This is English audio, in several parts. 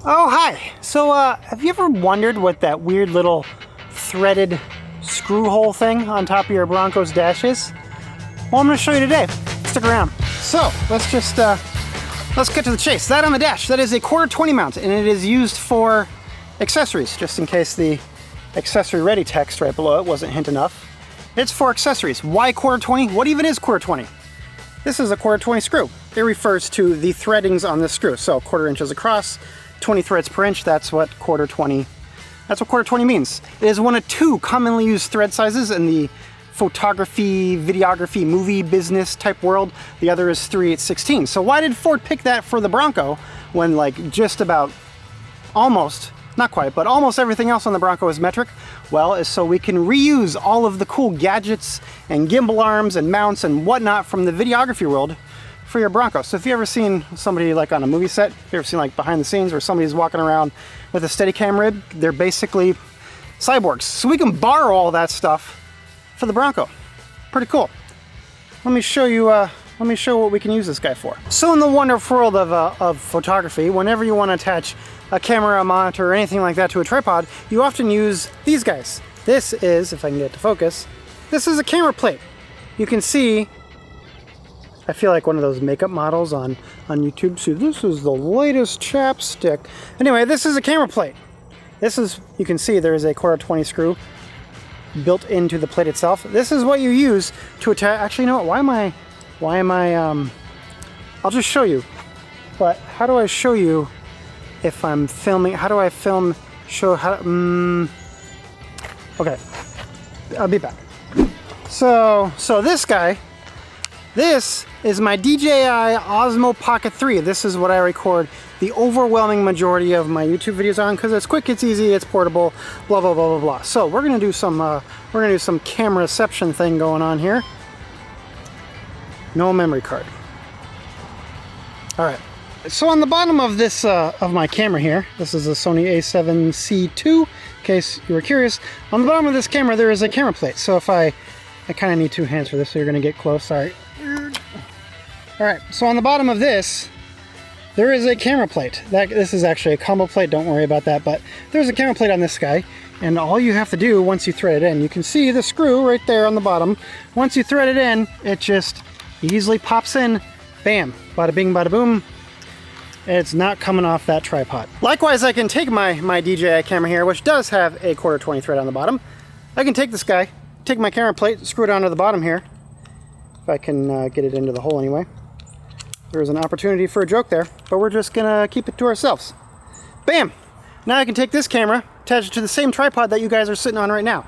Oh, hi. So, have you ever wondered what that weird little threaded screw hole thing on top of your Bronco's dash is? Well, I'm going to show you today. Stick around. So, let's just, let's get to the chase. That on the dash, that is a 1/4-20 mount, and it is used for accessories, just in case the accessory ready text right below it wasn't hint enough. It's for accessories. Why 1/4-20? What even is 1/4-20? This is a 1/4-20 screw. It refers to the threadings on this screw. So 1/4 inches across, 20 threads per inch, that's what 1/4-20, that's what 1/4-20 means. It is one of two commonly used thread sizes in the photography, videography, movie business type world. The other is 3/8/16. So why did Ford pick that for the Bronco when like just about almost, not quite, but almost everything else on the Bronco is metric? Well, is so we can reuse all of the cool gadgets and gimbal arms and mounts and whatnot from the videography world for your Bronco. So if you ever seen somebody like on a movie set, if you ever seen like behind the scenes where somebody's walking around with a Steadicam rig, they're basically cyborgs. So we can borrow all that stuff for the Bronco. Pretty cool. Let me show you what we can use this guy for. So in the wonderful world of photography, whenever you want to attach a camera, a monitor, or anything like that to a tripod, you often use these guys. This is, if I can get it to focus, this is a camera plate. You can see, I feel like one of those makeup models on YouTube. See, this is the latest chapstick. Anyway, this is a camera plate. This is, you can see there is a 1/4-20 screw built into the plate itself. This is what you use to attach, actually, you know what, why am I, I'll just show you. But how do I show you if I'm filming? How do I film, show how, okay, I'll be back. So this guy, this is my DJI Osmo Pocket 3. This is what I record the overwhelming majority of my YouTube videos on because it's quick, it's easy, it's portable, blah, blah, blah, blah, blah. So we're gonna do some camera-ception thing going on here. No memory card. All right. So on the bottom of this, of my camera here, this is a Sony a7C II, in case you were curious. On the bottom of this camera, there is a camera plate. So if I kind of need two hands for this, so you're gonna get close, sorry. All right, so on the bottom of this, there is a camera plate. This is actually a combo plate, don't worry about that, but there's a camera plate on this guy, and all you have to do once you thread it in, you can see the screw right there on the bottom. Once you thread it in, it just easily pops in, bam, bada bing, bada boom. It's not coming off that tripod. Likewise, I can take my DJI camera here, which does have a 1/4-20 thread on the bottom. I can take this guy, take my camera plate, screw it onto the bottom here. If I can get it into the hole anyway. There's an opportunity for a joke there, but we're just gonna keep it to ourselves. Bam! Now I can take this camera, attach it to the same tripod that you guys are sitting on right now.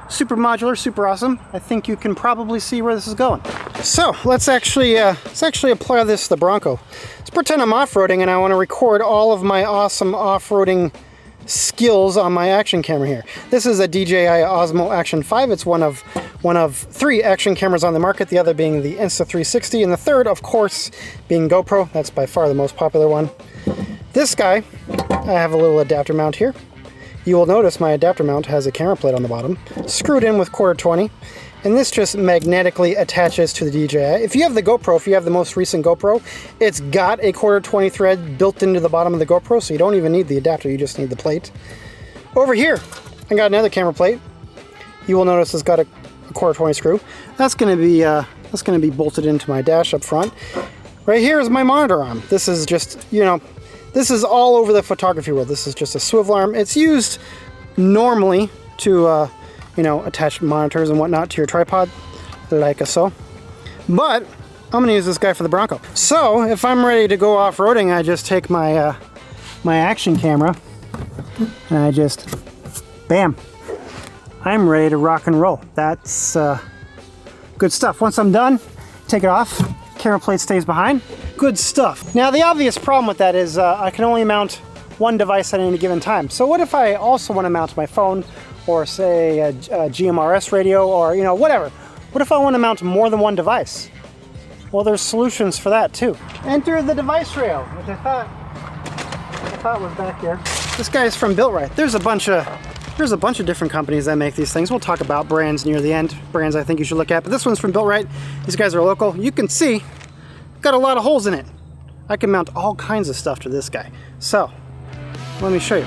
Super modular, super awesome. I think you can probably see where this is going. So let's actually apply this to the Bronco. Let's pretend I'm off-roading and I want to record all of my awesome off-roading skills on my action camera here. This is a DJI Osmo Action 5. It's one of 3 action cameras on the market, the other being the Insta360, and the third, of course, being GoPro. That's by far the most popular one. This guy, I have a little adapter mount here. You will notice my adapter mount has a camera plate on the bottom, screwed in with 1/4-20, and this just magnetically attaches to the DJI. If you have the GoPro, if you have the most recent GoPro, it's got a 1/4-20 thread built into the bottom of the GoPro, so you don't even need the adapter, you just need the plate. Over here, I got another camera plate. You will notice it's got a 1/4-20 screw. That's gonna be bolted into my dash up front. Right here is my monitor arm. This is just, you know, this is all over the photography world. This is just a swivel arm. It's used normally to, you know, attach monitors and whatnot to your tripod, like so. But I'm gonna use this guy for the Bronco. So if I'm ready to go off-roading, I just take my my action camera and I just, bam, I'm ready to rock and roll. That's good stuff. Once I'm done, take it off. Camera plate stays behind. Good stuff. Now the obvious problem with that is I can only mount one device at any given time. So what if I also want to mount my phone, or say a GMRS radio, or you know, whatever? What if I want to mount more than one device? Well, there's solutions for that too. Enter the device rail, which I thought was back here. This guy is from Builtright. There's a bunch of different companies that make these things. We'll talk about brands near the end. Brands I think you should look at, but this one's from Builtright. These guys are local. You can see, got a lot of holes in it. I can mount all kinds of stuff to this guy. So Let me show you.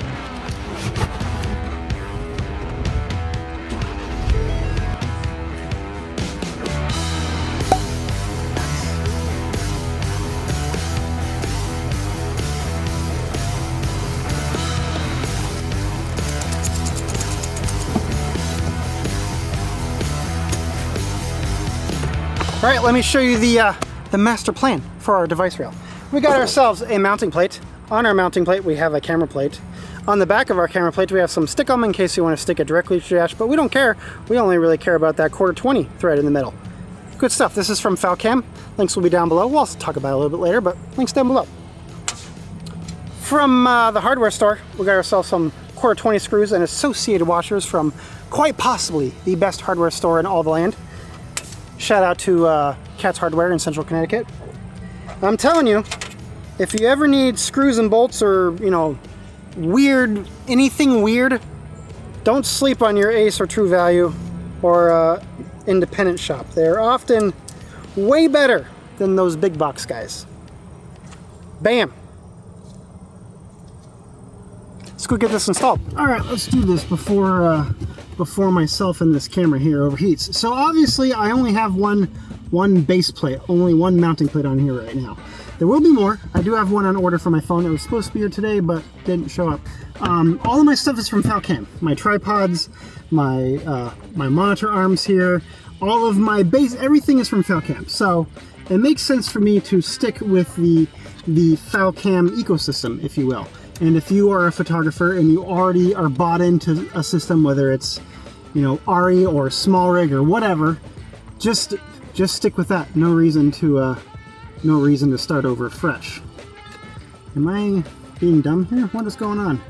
All right, let me show you the master plan for our device rail. We got ourselves a mounting plate. On our mounting plate, we have a camera plate. On the back of our camera plate, we have some stick-em in case you want to stick it directly to your dash, but we don't care. We only really care about that 1/4-20 thread in the middle. Good stuff. This is from FALCAM. Links will be down below. We'll also talk about it a little bit later, but links down below. From the hardware store, we got ourselves some 1/4-20 screws and associated washers from quite possibly the best hardware store in all the land. Shout out to Cat's Hardware in Central Connecticut. I'm telling you, if you ever need screws and bolts or, you know, anything weird, don't sleep on your Ace or True Value or independent shop. They're often way better than those big box guys. Bam! Let's go get this installed. All right, let's do this before myself and this camera here overheats. So obviously I only have one base plate, only one mounting plate on here right now. There will be more. I do have one on order for my phone. It was supposed to be here today, but didn't show up. All of my stuff is from FALCAM. My tripods, my monitor arms here, all of my base, everything is from FALCAM. So it makes sense for me to stick with the FALCAM ecosystem, if you will. And if you are a photographer and you already are bought into a system, whether it's, you know, ARRI or Smallrig or whatever, just stick with that. No reason to start over fresh. Am I being dumb here? What is going on?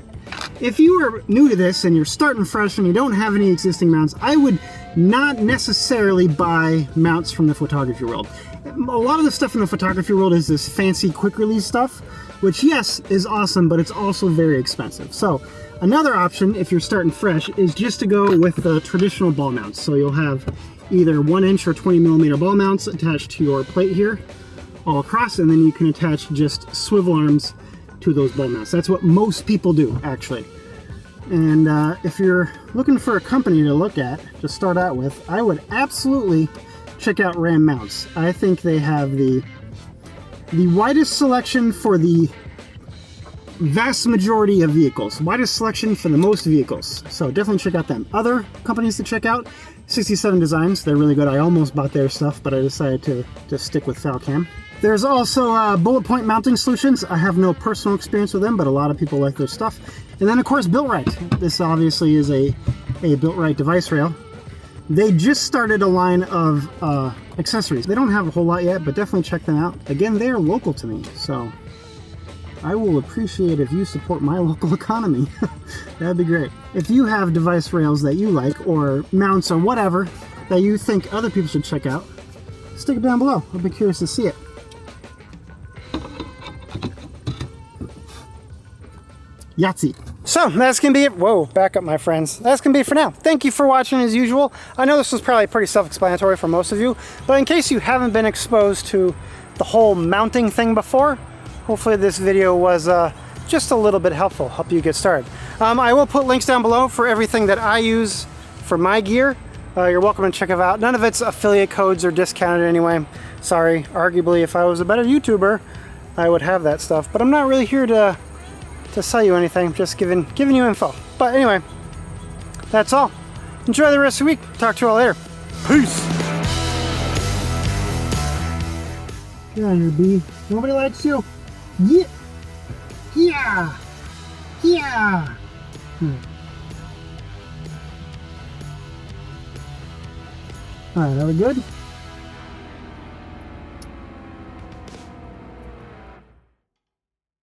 If you are new to this and you're starting fresh and you don't have any existing mounts, I would not necessarily buy mounts from the photography world. A lot of the stuff in the photography world is this fancy quick release stuff, which yes, is awesome, but it's also very expensive. So another option, if you're starting fresh, is just to go with the traditional ball mounts. So you'll have either 1-inch or 20mm ball mounts attached to your plate here, all across, and then you can attach just swivel arms to those ball mounts. That's what most people do, actually. And if you're looking for a company to look at, to start out with, I would absolutely check out Ram Mounts. I think they have the widest selection for the vast majority of vehicles. Widest selection for the most vehicles. So definitely check out them. Other companies to check out, 67 Designs. They're really good. I almost bought their stuff, but I decided to stick with FALCAM. There's also Bullet Point Mounting Solutions. I have no personal experience with them, but a lot of people like their stuff. And then of course Builtright. This obviously is a Builtright device rail. They just started a line of accessories. They don't have a whole lot yet, but definitely check them out. Again, they are local to me, so I will appreciate if you support my local economy. That'd be great. If you have device rails that you like, or mounts or whatever, that you think other people should check out, stick it down below. I'll be curious to see it. Yahtzee. So that's gonna be it. Whoa, back up my friends. That's gonna be it for now. Thank you for watching as usual. I know this was probably pretty self-explanatory for most of you, but in case you haven't been exposed to the whole mounting thing before, hopefully this video was just a little bit helpful, help you get started. I will put links down below for everything that I use for my gear. You're welcome to check it out. None of it's affiliate codes or discounted anyway. Sorry, arguably if I was a better YouTuber, I would have that stuff, but I'm not really here to sell you anything, just giving you info. But anyway, that's all. Enjoy the rest of the week. Talk to you all later. Peace. Get on here, B. Nobody likes you. Yeah. Yeah. Yeah. All right, are we good?